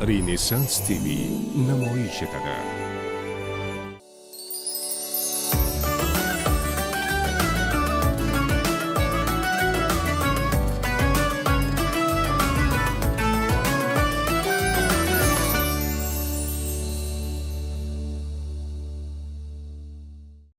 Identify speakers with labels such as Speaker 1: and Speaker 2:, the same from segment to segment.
Speaker 1: Renessans TV namoyish etadi.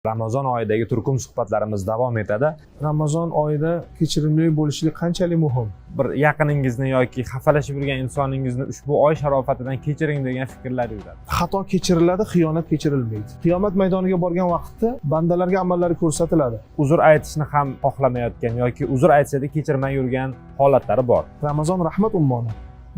Speaker 2: Ramazon oyidagi turkum suhbatlarimiz davom etadi.
Speaker 3: Ramazon oyida kechirimli bo'lishlik qanchalik muhim?
Speaker 2: Bir yaqiningizni yoki xafalashib yurgan insoningizni ushbu oy sharofatidan kechiring degan fikrlar yuradi.
Speaker 3: Xato kechiriladi, xiyonat kechirilmaydi. Qiyomat maydoniga borgan vaqtda bandalarga amallari ko'rsatiladi.
Speaker 2: Uzr aytishni ham xohlamayotgan yoki uzr aytsa-da kechirmay yurgan holatlari bor.
Speaker 3: Ramazon rahmat ummoni,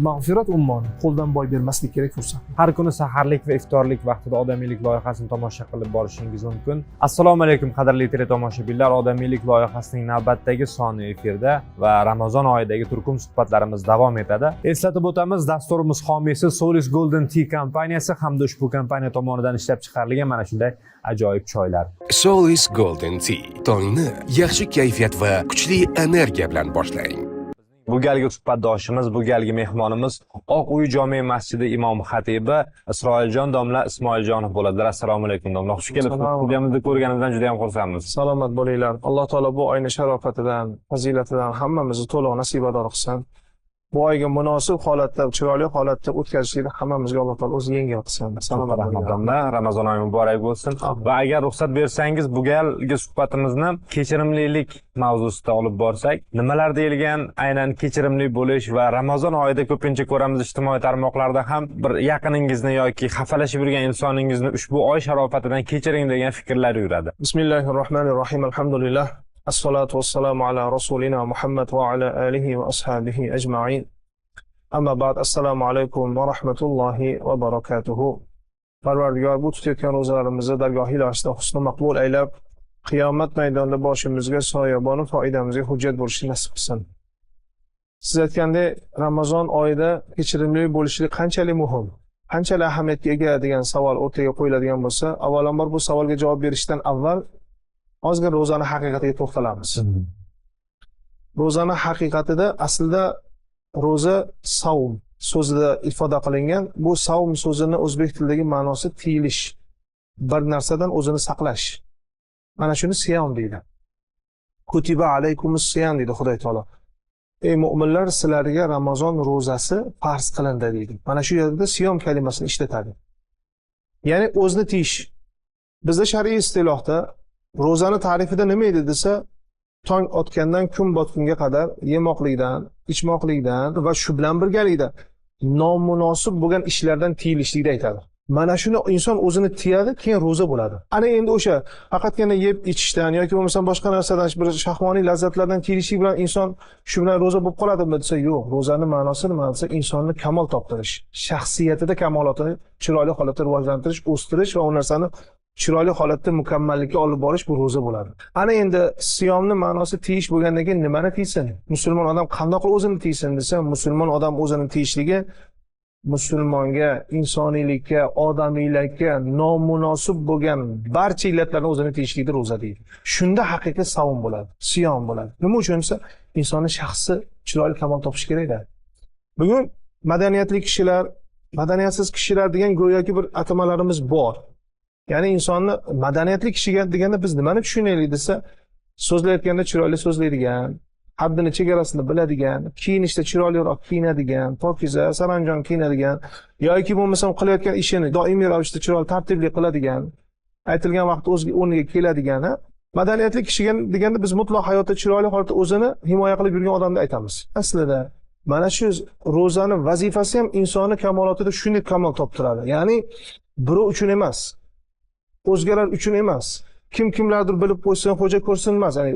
Speaker 3: mag'firat ummoni, qo'ldan boy bermaslik kerak fursat.
Speaker 2: Har kuni saharlik va iftorlik vaqtida odamiylik loyihasini tomosha qilib borishingiz mumkin. Assalomu alaykum qadrli teletomoshabinlar, odamiylik loyihasining navbatdagi soni efirda va Ramazon oyidagi turkum suhbatlarimiz davom etadi. Eslatib o'tamiz, dasturimiz homiysi Solis Golden Tea kompaniyasi hamda ushbu kompaniya tomonidan ishlab chiqarilgan mana shunday ajoyib choylar.
Speaker 1: Solis Golden Tea. Tongni yaxshi kayfiyat va kuchli energiya bilan boshlang.
Speaker 2: Bu galgi suhbatdoshimiz, bu galgi mehmonimiz Oq uy jome masjidi imom xatibi Isroiljon domla Ismoiljonov bo'ladilar. Assalomu alaykum domla. Xush kelibsiz. Studiyamizda ko'rganimizdan juda ham xursandmiz.
Speaker 3: Salomat bo'linglar. Alloh taolo bu oyning sharofatidan, fazilatidan hammamizni to'liq nasibador qilsin. Bu oyga munosib holatda, chiroyli holatda o'tkazishni hammamizga Alloh taolo o'zi yengil qilsin.
Speaker 2: Salomat rahmat domla. Ramazon oyi muborak bo'lsin. Va agar ruxsat bersangiz, bu galgi suhbatimizni kechirimlilik mavzusida olib borsak, nimalar deyilgan aynan kechirimli bo'lish va Ramazon oyida ko'pincha ko'ramiz ijtimoiy tarmoqlarda ham bir yaqiningizni yoki xafalashib yurgan insoningizni ushbu oy sharofatidan kechiring degan fikrlar yuradi.
Speaker 3: Bismillahirrohmanirrohim. Alhamdulillah. As-salatu was-salamu ala rasulina Muhammad va ala alihi va ashabihi ajma'in. Amma ba'd. Assalomu alaykum va rahmatullohi va barakatuh. Parvardigor bu tutayotgan ro'zalarimizni dargohi ilohida husn maqbul aylab, qiyomat maydonida boshimizga soyaboni foydamizga hujjat bo'lishini nasib qilsin. Siz aytgandek, Ramazon oyida kechirimli bo'lishlik qanchalik muhim, qanchalik ahamiyatga ega degan savol o'rtaga qo'yiladigan bo'lsa, avvalambor bu savolga javob berishdan avval ozgina ro'zani haqiqatiga to'xtalamiz. Ro'zani haqiqatida aslida ro'za savm so'zida ifoda qilingan. Bu savm so'zini o'zbek tilidagi ma'nosi tiyilish, bir narsadan o'zini saqlash. Mana shuni siyom deydi. Kutiba alaykumus siyam deydi Xudo taolo. Ey mu'minlar, sizlarga Ramazon ro'zasi farz qilindi deydi. Mana shu yerda siyom kalimasini ishlatadi. Ya'ni o'zni tiyish. Bizda shar'iy istilohda ro'zani ta'rifida nima edi desa, tong otgandan kun botgunga qadar yemoqlikdan, ichmoqlikdan va shu bilan birgalikda nomunosib bo'lgan ishlardan tiyilishlikni aytadi. Mana shuni inson o'zini tiyadi, keyin ro'za bo'ladi. Ana endi o'sha faqatgina yeb ichishdan yoki bo'lmasa boshqa narsadan, bir shahvoniy lazzatlardan tiyilishlik bilan inson shu bilan ro'za bo'lib qoladimi desa, yo'q. Ro'zani ma'nosi nima desa, insonni kamol toptirish, shaxsiyatida kamolotini chiroyli holatda rivojlantirish, o'stirish va u narsani chiroyli holatda mukammallikka olib borish bu ro'za bo'ladi. Ana endi siyomni ma'nosi tiyish bo'lgandan keyin nimani tiysin? Musulmon odam qanday qilib o'zini tiysin desa, musulmon odam o'zini tiyishligi musulmonga, insoniylikka, odamiylikka nomunosib bo'lgan barcha illatlarni o'zini tiyishlikda ro'za deydi. Shunda haqiqiy savm bo'ladi, siyom bo'ladi. Nima uchun desa, insonning shaxsi chiroyli kamol topishi kerak-da. Bugun madaniyatli kishilar, madaniyatsiz kishilar degan go'yoki bir atamalarimiz bor. Ya'ni insonni madaniyatli kishiga deganda biz nimani tushunaylik desa, so'zlayotganda chiroyli so'zlaydigan, haddini chegarasini biladigan, kiyinishda chiroyliroq kiyinadigan, pokiza, saranjom kiyinadigan yoki bo'lmasa qilayotgan ishini doimiy ravishda chiroyli tartibli qiladigan, aytilgan vaqtda o'z o'rniga keladigan, madaniyatli kishiga deganda biz mutlaq hayotda chiroyli holatda o'zini himoya qilib yurgan odamni aytamiz. Aslida mana shu ro'zani vazifasi ham insonni kamolotida shunday kamol toptiradi. Ya'ni birov uchun emas, o'zgalar uchun emas, kimlardir bilib qo'ysin, xo'ja ko'rsin emas, ya'ni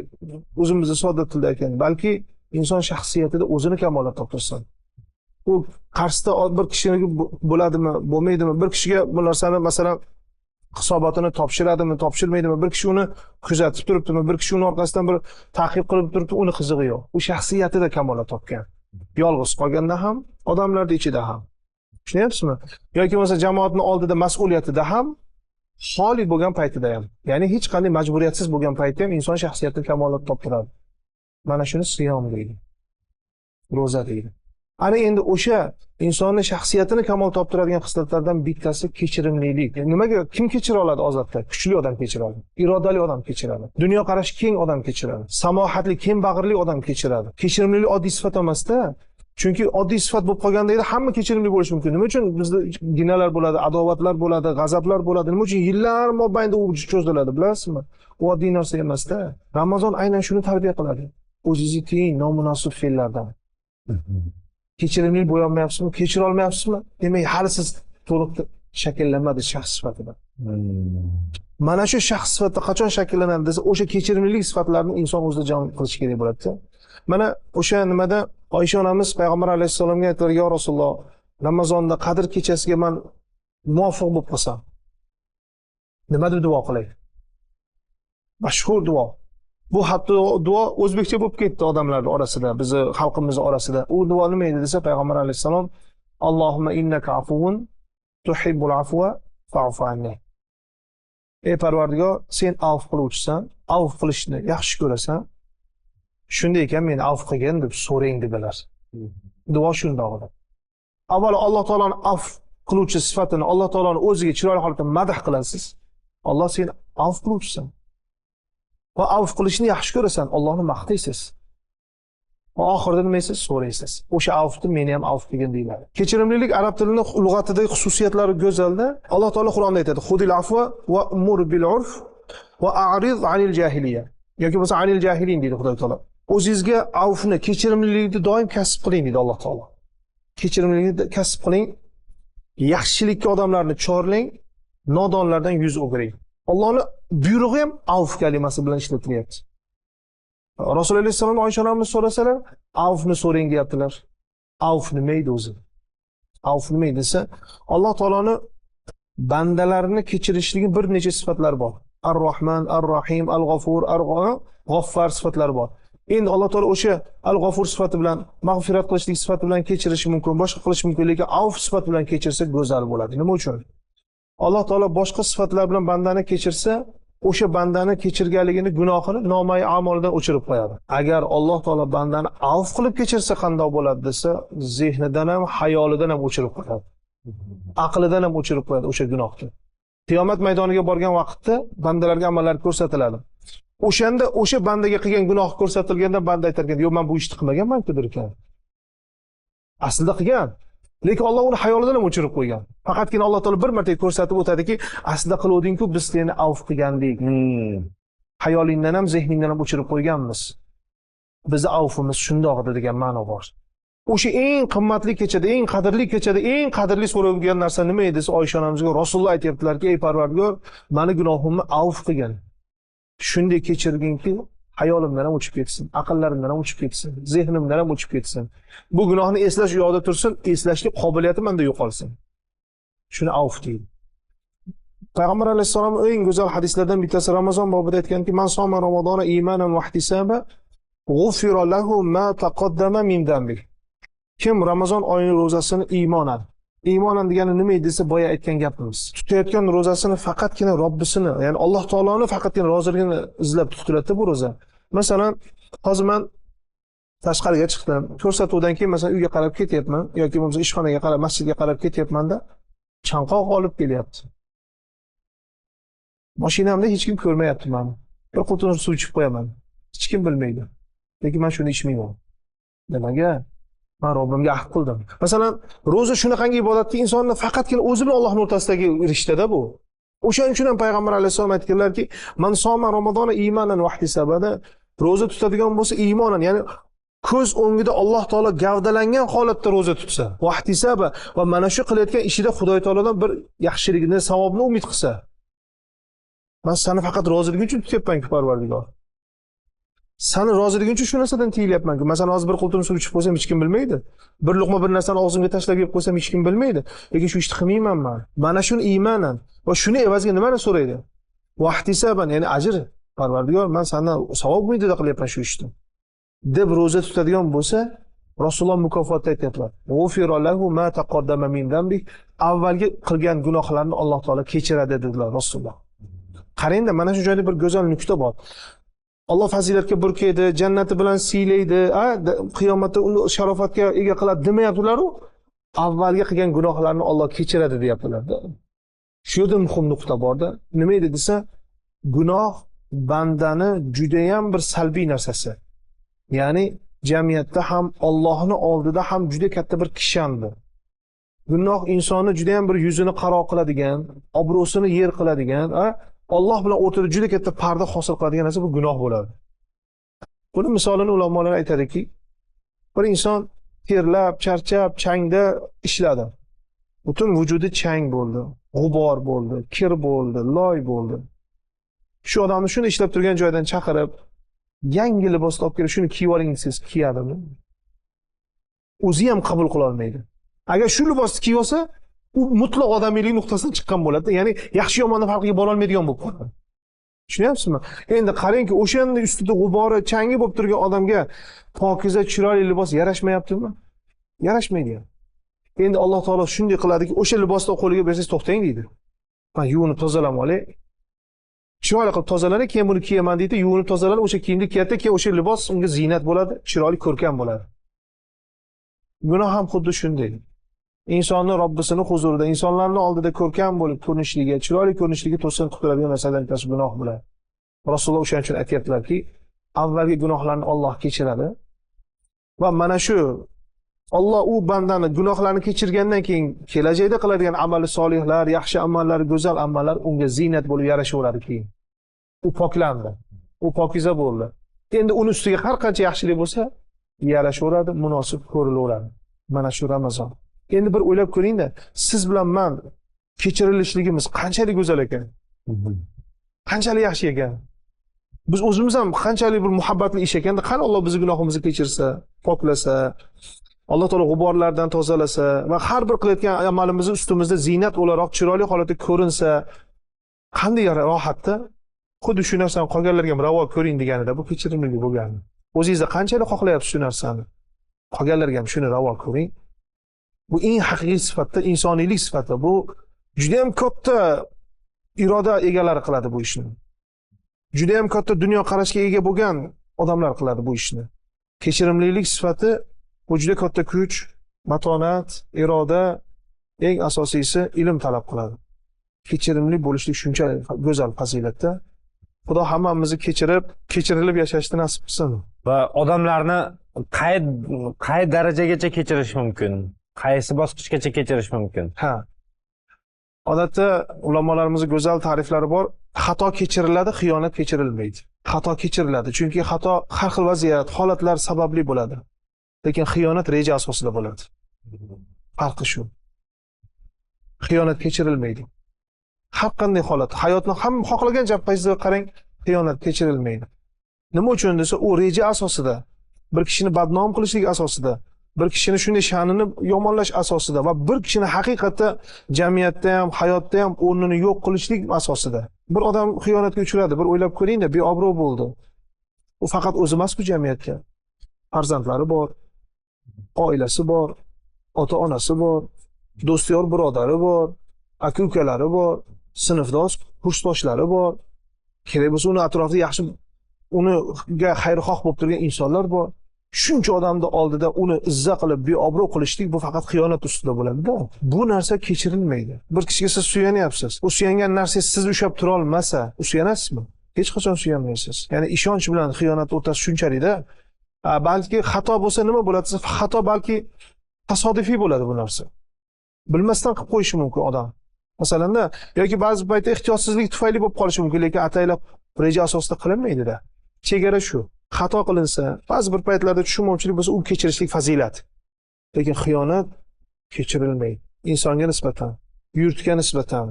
Speaker 3: o'zimizni sodda tilda aytgan, balki inson shaxsiyatida o'zini kamolat toptirsin. U qarshisida bir kishiga bo'ladimi, bo'lmaydimi, bir kishiga bu narsani masalan hisobotini topshiradimi, topshirmaydimi, bir kishi uni kuzatib turibdimi, bir kishi uni orqasidan bir ta'qib qilib turibdi, uni qizig'i yo'q. U shaxsiyatida kamolat topgan. Yolg'iz qolganda ham, odamlar ichida ham. Tushunyapsizmi? Yoki bo'lmasa jamoatning oldida mas'uliyatida ham, xoli bo'lgan paytida ham, ya'ni hech qanday majburiyatsiz bo'lgan paytda ham inson shaxsiyatini kamolat toptiradi. Mana shuni siyom deydi. Ro'za deydi. Ana endi o'sha insonning shaxsiyatini kamol toptiradigan xislatlardan bittasi kechirimlilik. Nimaga kim kechira oladi ozodda? Kuchli odam kechiradi, irodali odam kechiradi, dunyoqarashi keng odam kechiradi, samohatli, keng bag'rli odam kechiradi. Kechirimlilik oddiy sifat emasda. Chunki oddiy sifat bo'lib qolganda edi hamma kechirimli bo'lishi mumkin. Nima uchun bizda ginalar bo'ladi, adovatlar bo'ladi, g'azablar bo'ladi? Nima uchun yillar mobaynida u cho'ziladi, bilasizmi? U oddiy narsa emasda. Ramazon aynan shuni tarbiya qiladi. O'zingizni tiying nomunosib fe'llardan. Kechirimli bo'lolmayapsizmi? Kechira olmayapsizmi? Demak, hali siz to'liq shakllanmadi shaxs sifatida. Mana shu shaxs sifatida qachon shakllanadi desa, o'sha kechirimlilik sifatlarini inson o'zida jam qilish kerak bo'ladi-da. Mana o'sha nimada Oysha onamiz payg'ambar alayhisolamga aytdilar: "Ya Rasululloh, Ramazonda Qadr kechasiga men muvofiq bo'lib qolsam, nima deb duo qilay?" Mashhur duo. Bu hatto duo o'zbekcha bo'lib ketdi odamlar orasida, bizni xalqimiz orasida. U duo nima edi desa, payg'ambar alayhisalom: "Allohumma innaka afuvun tuhibbul afwa fa'fu anni." Ey Parvardigor, sen afv qiluvchisan, afv qilishni yaxshi ko'rasan. Shunday ekan meni afv qilgin deb so'rang dedilar. Duo shundoq edi. Avvalo Alloh taolaning afv qiluvchi sifatini, Alloh taolaning o'ziga chiroyli holatda madh qilasiz. Alloh sen afv qiluvchisan. Va afv qilishni yaxshi ko'rasan, Allohni maqtaysiz. Va oxirida nima deysiz? So'raysiz. O'sha afvni meni ham afv qilgin deyiladi. Kechirimlilik arab tilining lug'atidagi xususiyatlari go'zalda. Alloh taolo Qur'onda aytadi: "Xudil afwa va umur bil urf va a'rid anil jahiliya." Yoki bo'lsa anil jahilin deydi Xudo taolo. O'zingizga afvni, kechirimlilikni doim kasb qiling deydi Alloh taolo. Kechirimlilikni kasb qiling, yaxshilikka odamlarni chorlang, nodonlardan yuz o'giring. Allohning buyrug'i ham afv kalimasi bilan ishlatilyapti. Rasululloh alayhisalom Oysha onamiz so'rasalar, afvni so'rang deyaptilar. Afv nima edi o'zi? Afv nima edi desa, Alloh taoloning bandalarini kechirishligining bir necha sifatlari bor. Ar-Rahman, Ar-Rahim, Al-G'afur, G'affar sifatlari bor. Endi Alloh taolo o'sha Al-G'afur sifati bilan, mag'firat qilishlik sifati bilan kechirishi mumkin, boshqa qilish mumkin, lekin afv sifati bilan kechirsa go'zal bo'ladi. Nima uchun? Alloh taolo boshqa sifatlar bilan bandani kechirsa, o'sha bandani kechirganligini, gunohini nomai amalidan o'chirib qo'yadi. Agar Alloh taolo bandani afv qilib kechirsa qanday bo'ladi desa, zehnidan ham, hayolidan ham o'chirib qo'yadi. Aqlidan ham o'chirib qo'yadi o'sha gunohni. Qiyomat maydoniga borgan vaqtda bandalarga amallar ko'rsatiladi. O'shanda o'sha bandaga qilgan gunoh ko'rsatilganda banda aytar ekan: "Yo'q, men bu ishni qilmaganman-ku" der ekan. Aslida qilgan. Lekin Alloh uni hayolidan ham o'chirib qo'ygan. Faqatgina Alloh taolo bir marta ko'rsatib o'tadiki, aslida qiluvding-ku, biz seni afv qilgandik. Hayolingdan ham, zehningdan ham o'chirib qo'yganmiz. Bizni afvimiz shundoq degan ma'no bor. O'sha eng qimmatli kechada, eng qadrli kechada, eng qadrli so'ralgan narsa nima edi desa, Oysha onamizga Rasululloh aytibdilar-ki: "Ey Parvardigor, meni gunohimni afv qilgin. Shunday kechirginki, hayolimdan ham o'chib ketsin, aqllarimdan ham o'chib ketsin, zehnimdan ham o'chib ketsin. Bu gunohni eslash u yoqda tursin, eslashlik qobiliyatim menda yo'qolsin." Shuni afv deydi. Payg'ambar alayhisalom eng go'zal hadislardan bittasi Ramazon bobida aytganki: "Man soma Ramazona imanan va ihtisaba, g'ufira lahu ma taqaddama min dambi." Kim Ramazon oyining ro'zasini iymonan degani nima edi desa, boya aytgan gapimiz. Tutayotgan ro'zasini faqatgina Robbisini, ya'ni Alloh taoloni faqatgina roziligini izlab tutiladi bu ro'za. Masalan, hozir men tashqariga chiqdim. Ko'rsatuvdan keyin masalan uyga qarab ketyapman yoki bo'lmasa ishxonaga qarab, masjidga qarab ketyapmanda, chanqoq olib kelyapti. Mashinamda hech kim ko'rmayapti meni. Bir qutum suv ichib qo'yaman. Hech kim bilmaydi. Lekin men shuni ichmayman. Nimaga? Men Robbimga ahd qildim. Masalan, ro'za shunaqangi ibodatki, insonni faqatgina o'zi bilan Allohning o'rtasidagi rishtada bu. O'shaning uchun ham payg'ambar alayhisolom aytganlarki: "Man soma Ramazona imanan va ihtisabada", ro'za tutadigan bo'lsa iymonan, ya'ni ko'z o'ngida Alloh taolo gavdalangan holatda ro'za tutsa, va ihtisaba va mana shu qilayotgan ishida Xudo taolodan bir yaxshilikni, savobni umid qilsa. Men seni faqat roziliging uchun tutyapman-ku, Parvardigor. Seni roziliging uchun shu narsadan tiyilyapman-ku. Masalan, hozir bir qutum suv ichib qo'ysam hech kim bilmaydi. Bir luqma bir narsani og'zimga tashlab yeb qo'ysam hech kim bilmaydi. Lekin shu ishni qilmayman men. Mana shuni iymonan va shuni evaziga nimani so'raydi? Va ihtisaban, ya'ni ajr. Parvardigor, men sendan savob umidida qilyapman shu ishni. Deb ro'za tutadigan bo'lsa, Rasululloh mukofotda aytadilar: "G'ufira lahu ma taqaddama min dambi", avvalgi qilgan gunohlarini Alloh taolo kechiradi dedilar Rasululloh. Qarangda, mana shu joyda bir go'zal nuqta bor. Alloh fazilatga burkaydi, jannati bilan siylaydi, qiyomatda uni sharofatga ega qiladi demayaptilar-ku. Avvalgi qilgan gunohlarni Alloh kechiradi deyaptilar-da. Shu yerda muhim nuqta borda. Nima edi desa, gunoh bandani juda ham bir salbiy narsasi. Ya'ni jamiyatda ham Allohning oldida ham juda katta bir kishandir. Gunoh insonni juda ham bir yuzini qaro qiladigan, obro'sini yer qiladigan, Alloh bilan o'rtada juda katta parda hosil qiladigan narsa bu gunoh bo'ladi. Buni misolini ulamolar aytadiki, bir inson terlab, charchab, changda ishladi. Butun vujudi chang bo'ldi, g'ubor bo'ldi, kir bo'ldi, loy bo'ldi. Shu odamni shuni ishlab turgan joydan chaqirib, yangi libos olib kelib shuni kiyib oling desiz, kiyadimi? O'zi ham qabul qila olmaydi. Agar shu libosni kiyib olsa, u mutlaq odamiylik nuqtasidan chiqqan bo'ladi. Ya'ni yaxshi yomonni farqiga bora olmaydigan bo'lib qoladi. Tushunyapsizmi? Endi qarangki, o'shanning ustida g'ubori, changi bo'lib turgan odamga pokiza, chiroyli libos yarashmayaptimi? Yarashmaydi. Endi Alloh taolo shunday qiladiki, o'sha libosni qo'liga bersangiz to'xtang deydi. Men yuvinib tozalam olay. Chiroyli qilib tozalar, keyin buni kiyaman deydi, yuvinib tozalar, o'sha kiyimni kiyadi, keyin o'sha libos unga ziynat bo'ladi, chiroyli ko'rkam bo'ladi. Gunoh ham xuddi shunday. Insonni Robbisining huzurida, insonlarning oldida ko'rkam bo'lib ko'rinishligi, chiroyli ko'rinishligi to'sin qilib turadigan narsadan bittasi gunoh bo'ladi. Rasululloh o'shaning uchun aytayaptilarki, avvalgi gunohlarni Alloh kechiradi va mana shu Alloh u bandani gunohlarini kechirgandan keyin kelajakda qiladigan amali solihlar, yaxshi amallar, go'zal amallar unga ziynat bo'lib yarashaveradi keyin. U poklandi. U pokiza bo'ldi. Endi uni ustiga har qancha yaxshilik bo'lsa, yarashaveradi, munosib ko'rilaveradi. Mana shu Ramazon. Endi bir o'ylab ko'ring-da, siz bilan men kechirilishligimiz qanchalik go'zal ekan. Qanchalik yaxshi ekan. Biz o'zimiz ham qanchalik bir muhabbatli ish ekanda, qani Alloh bizning gunohimizni kechirsa, poklasa, Alloh taolo g'uborlardan tozalasa va har bir qilayotgan amalimizni ustimizda ziynat o'laroq chiroyli holatda ko'rinsa, qanday rohatda. Xuddi shu narsani qolganlarga ham ravo ko'ring deganida bu kechirimli bo'lgani. O'zingizda qanchalik xohlayapsiz shu narsani? Qolganlarga ham shuni ravo ko'ring. Bu eng haqiqiy sifatda, insoniylik sifati. Bu juda ham katta iroda egalari qiladi bu ishni. Juda ham katta dunyo qarashga ega bo'lgan odamlar qiladi bu ishni. Kechirimlilik sifati bu juda katta kuch, matonat, iroda, eng asosiysi ilm talab qiladi. Kechirimli bo'lishlik shunchalik go'zal fazilatda. Xudo hammamizni kechirilib yashashni nasib qilsin.
Speaker 2: Va odamlarni qay darajagacha kechirish mumkin? Qaysi bosqichgacha kechirish mumkin?
Speaker 3: Odatda ulamolarimizning go'zal ta'riflari bor. Xato kechiriladi, xiyonat kechirilmaydi. Xato kechiriladi, chunki xato har xil vaziyat, holatlar sababli bo'ladi. Lekin xiyonat reja asosida bo'ladi. Farqi shu. Xiyonat kechirilmaydi. Har qanday holat, hayotni ham xohlagan jabhangizga qarang, xiyonat kechirilmaydi. Nima uchun desa, u reja asosida, bir kishini badnom qilishlik asosida, bir kishini shunday sha'nini yomonlash asosida va bir kishini haqiqatda jamiyatda ham, hayotda ham o'rnini yo'q qilishlik asosida. Bir odam xiyonatga uchradi, bir o'ylab ko'ring-da, beobro' bo'ldi. U faqat o'zi emas-ku jamiyatga. Farzandlari bor, oilasi bor, ota-onasi bor, do'styor birodari bor, aka-ukalari bor, sinfdosh, kursdoshlari bor. Kerak bo'lsa uni atrofida yaxshi uniga xayrixoh bo'lib turgan insonlar bor. Shuncha odamning oldida uni izza qilib, beobro' qilishlik bu faqat xiyonat ustida bo'ladi-da. Bu narsa kechirilmaydi. Bir kishiga siz suyanyapsiz. U suyangan narsangiz sizni ushlab tura olmasa, suyanasizmi? Hech qachon suyanmaysiz. Ya'ni ishonch bilan xiyonat o'rtasida shunchalik-da. Balki xato bo'lsa nima bo'ladi? Xato balki tasodifiy bo'ladi bu narsa. Bilmasdan qilib qo'yishi mumkin odam. Masalanda, yoki ba'zi paytda ehtiyotsizlik tufayli bo'lib qolishi mumkin, lekin ataylab reja asosida qilinmaydi-da. Chegara shu. Xato qilinsa, ba'zi bir paytlarda tushunmovchilik bo'lsa, u kechirishlik fazilat. Lekin xiyonat kechirilmaydi. Insonga nisbatan, yurtga nisbatan,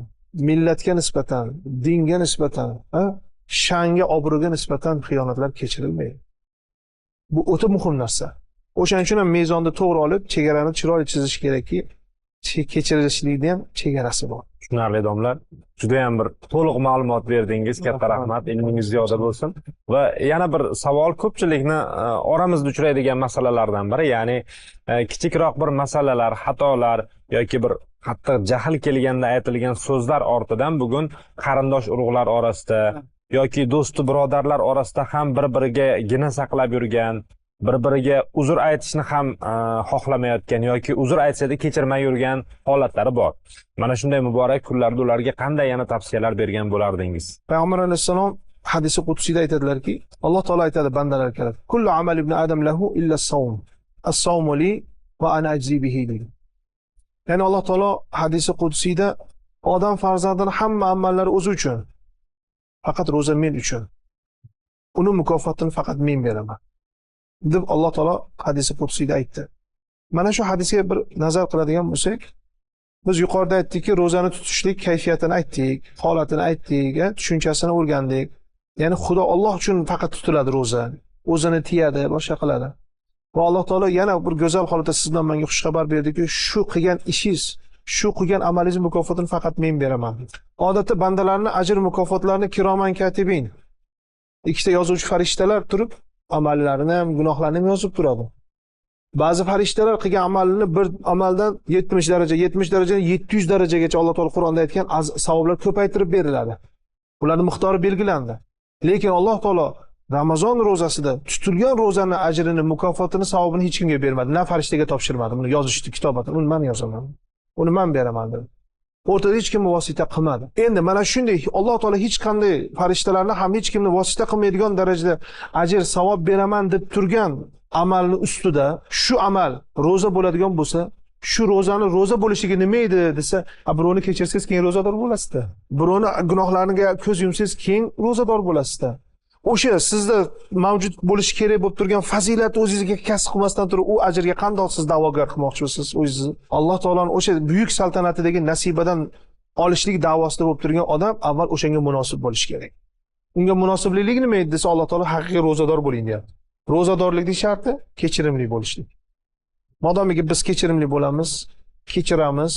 Speaker 3: millatga nisbatan, dinga nisbatan, sha'nga, obro'ga nisbatan xiyonatlar kechirilmaydi. Bu o'ta muhim narsa. O'shaning uchun ham mezonni to'g'ri olib, chegarani chiroyli chizish kerakki, kechirilishlikda ham chegarasi bor.
Speaker 2: Tushunarli domlar. Juda ham bir to'liq ma'lumot berdingiz. Katta rahmat. Ilmingiz ziyoda bo'lsin. Va yana bir savol, ko'pchilikni oramizda uchraydigan masalalardan biri, ya'ni kichikroq bir masalalar, xatolar yoki bir qattiq jahl kelganda aytilgan so'zlar ortidan bugun qarindosh urug'lar orasida yoki do'sti birodarlar orasida ham bir-biriga gina saqlab yurgan, bir-biriga uzr aytishni ham xohlamayotgan yoki uzr aytsa-da kechirmay yurgan holatlari bor. Mana shunday muborak kunlarda ularga qanday yana tavsiyalar bergan bo'lardingiz?
Speaker 3: Payg'ambar alayhissalom hadisi qudsiyda aytadilarki, Alloh taolo aytadi bandalarga, kullu amal ibn adam lahu illa as-sawm. As-sawmu li va ana ajzi bihi deydi. Ya'ni Alloh taolo hadisi qudsiyda odam farzandining hamma amallari o'zi uchun, faqat ro'za men uchun. Uni mukofotini faqat men beraman deb Alloh taolo hadisi qudsiyda aytdi. Mana shu hadisga bir nazar qiladigan bo'lsak, biz yuqorida aytdikki, ro'zani tutishlik kayfiyatini aytdik, holatini aytdik, tushunchasini o'rgandik. Ya'ni Xudo Alloh uchun faqat tutiladi ro'za. O'zini tiyadi, boshqa qiladi. Va Alloh taolo yana bir go'zal holatda siz bilan menga xushxabar berdiki, shu qilgan ishingiz, shu qilgan amalingiz mukofotini faqat men beraman. Odatda bandalarning ajr mukofotlarini kiroman katibin, ikkita yozuvchi farishtalar turib, amallarini ham, gunohlarini ham yozib turadi. Ba'zi farishtalar qilgan amalini bir amaldan 70 daraja, 70 darajadan 700 darajagacha Alloh taolo Qur'onda aytgan savoblar ko'paytirib beriladi. Ularning miqdori belgilandi. Lekin Alloh taolo Ramazon ro'zasida tutilgan ro'zaning ajrini, mukofotini, savobini hech kimga bermadi. Na farishtaga topshirmadi. Buni yozishni, kitobatni uni men yozaman. Uni men beraman dedi. O'rtada hech kim vosita qilmadi. Endi mana shunday Alloh taolo hech qanday farishtalarni ham hech kimni vosita qilmaydigan darajada ajr, savob beraman deb turgan amalni ustida shu amal ro'za bo'ladigan bo'lsa, shu ro'zani ro'za bo'lishiga nima edi desa, birovni kechirsangiz keyin ro'zador bo'lasizda. Birovni gunohlariga ko'z yumsangiz keyin ro'zador bo'lasizda. O'sha sizda mavjud bo'lishi kerak bo'lib turgan fazilatni o'zingizga kasb qilmasdan turib, u ajrga qandoq siz da'vogar qilmoqchisiz o'zingizni? Alloh taolaning o'sha buyuk saltanatidagi nasibadan olishlik da'vosida bo'lib turgan odam avval o'shanga munosib bo'lishi kerak. Unga munosiblik nima edi desa, Alloh taolo haqiqiy ro'zador bo'ling deyapti. Ro'zadorlikning sharti kechirimli bo'lishlik. Modomiki biz kechirimli bo'lamiz, kechiramiz,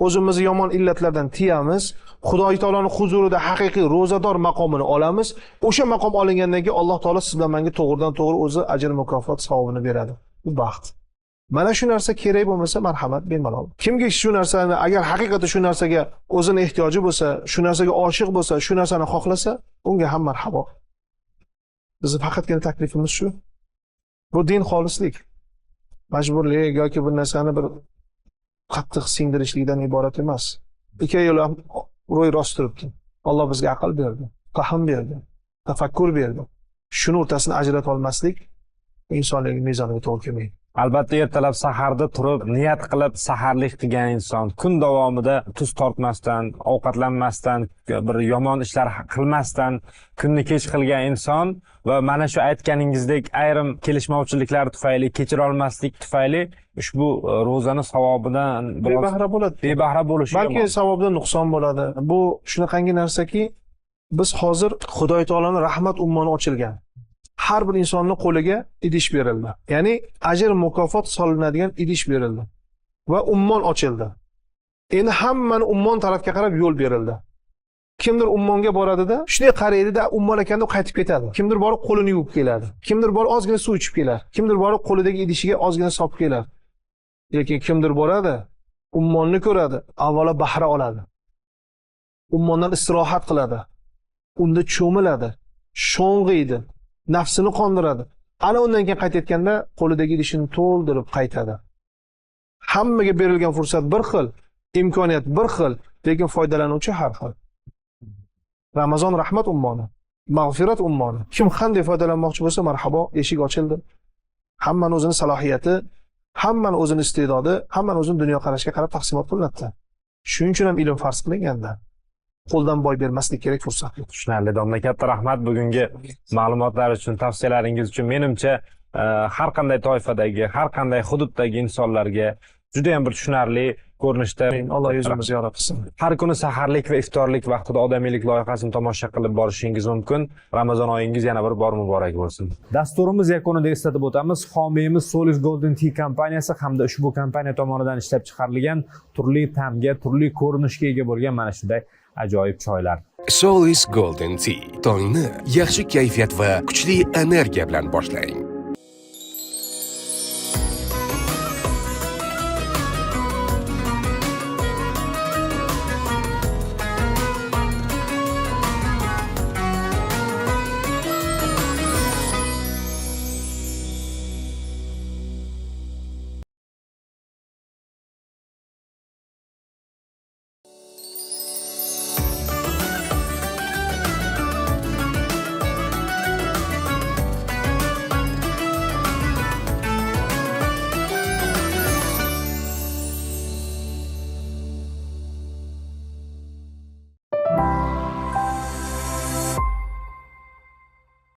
Speaker 3: o'zimizni yomon illatlardan tiyamiz, Xudo taoloning huzurida haqiqiy ro'zador maqomini olamiz. O'sha maqom olingandan keyin Alloh taolo siz bilan menga to'g'ridan to'g'ri o'zi ajr, mukofot, savobini beradi. Bu baxt. Mana shu narsa kerak bo'lmasa, marhamat bemalol. Kimga shu narsani, agar haqiqatda shu narsaga o'zini ehtiyoji bo'lsa, shu narsaga oshiq bo'lsa, shu narsani xohlasa, unga ham marhabo. Bizning faqatgina taklifimiz shu. Bu din xolislik. Majburlik yoki bir narsani bir qattiq singdirishlikdan iborat emas. Ikki yo'l ham ro'y rost turibdi. Alloh bizga aql berdi, fahm berdi, tafakkur berdi. Shuni o'rtasini ajrata olmaslik insonlarning mezoniga to'g'ri kelmaydi.
Speaker 2: Albatta ertalab saharda turib, niyat qilib saharlik qilgan inson kun davomida tuz tortmasdan, ovqatlanmasdan, bir yomon ishlar qilmasdan kunni kech qilgan inson va mana shu aytganingizdek ayrim kelishmovchiliklar tufayli, kechira olmaslik tufayli ushbu ro'zani savobidan
Speaker 3: bebahra bo'ladi.
Speaker 2: Bebahra bo'lishi
Speaker 3: balki savobda nuqson bo'ladi. Bu shunaqangi narsaki, biz hozir Xudo taoloning rahmat ummoni ochilgan. Har bir insonning qo'liga idish berildi. Ya'ni ajr, mukofot solinadigan idish berildi va ummon ochildi. Endi hammani ummon tarafga qarab yo'l berildi. Kimdir ummonga boradida, shunday qaraydida ummon ekanda qaytib ketadi. Kimdir borib qo'lini yuvib keladi. Kimdir borib ozgina suv ichib keladi. Kimdir borib qo'lidagi idishiga ozgina solib keladi. Lekin kimdir boradi, ummonni ko'radi, avvalo bahra oladi. Ummondan istirohat qiladi. Unda cho'miladi, sho'ng'iydi. Nafsini qondiradi. Ana undan keyin qaytayotganda qo'lidagi idishini to'ldirib qaytadi. Hammaga berilgan fursat bir xil, imkoniyat bir xil, lekin foydalanuvchi har xil. Ramazon rahmat ummoni, mag'firat ummoni. Kim qanday foydalanmoqchi bo'lsa, marhabo, eshik ochildi. Hammaning o'zining salohiyati, hammaning o'zining iste'dodi, hammaning o'zining dunyoqarashiga qarab taqsimot qilinadi. Shuning uchun ham ilm farz qilinganda qo'ldan boy bermaslik kerak fursatni.
Speaker 2: Tushunarli domla, katta rahmat bugungi ma'lumotlar uchun, tavsiyalaringiz uchun. Menimcha har qanday toifadagi, har qanday hududdagi insonlarga juda ham bir tushunarli ko'rinishda.
Speaker 3: Alloh o'zimizni yoratsin.
Speaker 2: Har kuni saharlik va iftorlik vaqtida odamiylik loyihasini tomosha qilib borishingiz mumkin. Ramazon oyingiz yana bir bor muborak bo'lsin. Dasturimiz yakunida eslatib o'tamiz. Homiyimiz Solis Golden Tea kompaniyasi hamda ushbu kompaniya tomonidan ishlab chiqarilgan turli ta'mga, turli ko'rinishga ega bo'lgan mana shunday ajoyib choylar.
Speaker 1: Solis Golden Tea. Tongni yaxshi kayfiyat va kuchli energiya bilan boshlang.